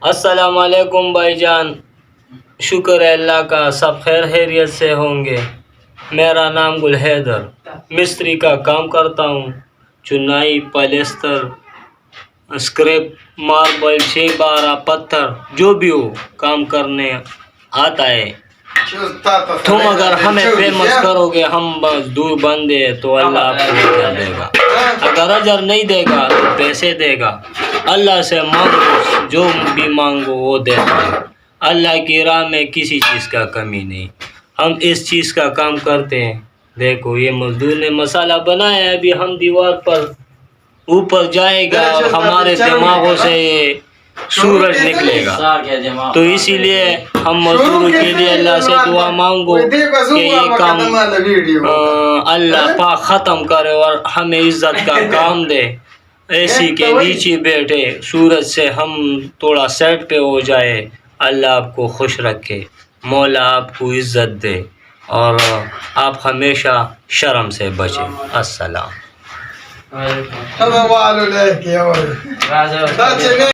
السلام علیکم بھائی جان، شکر ہے اللہ کا، سب خیر خیریت سے ہوں گے۔ میرا نام گل حیدر، مستری کا کام کرتا ہوں، چنائی، پلستر، اسکریپ، ماربل، 6/12 پتھر، جو بھی ہو کام کرنے آتا ہے۔ تم اگر ہمیں فیمس کرو گے، ہم بس دور بندے تو اللہ آپ کو اجر دے گا، اگر اجر نہیں دے گا تو پیسے دے گا۔ اللہ سے مانگو، جو بھی مانگو وہ دیتا ہے۔ اللہ کی راہ میں کسی چیز کا کمی نہیں۔ ہم اس چیز کا کام کرتے ہیں۔ دیکھو یہ مزدور نے مسالہ بنایا ہے، ابھی ہم دیوار پر اوپر جائے گا اور ہمارے دماغوں سے یہ سورج نکلے گا، تو اسی لیے ہم مزدوروں کے لیے اللہ سے دعا مانگو کہ یہ کام اللہ پاک ختم کرے اور ہمیں عزت کا کام دے۔ اے سی کے نیچے بیٹھے، سورج سے ہم تھوڑا سیٹ پہ ہو جائے۔ اللہ آپ کو خوش رکھے، مولا آپ کو عزت دے اور آپ ہمیشہ شرم سے بچیں۔ السلام۔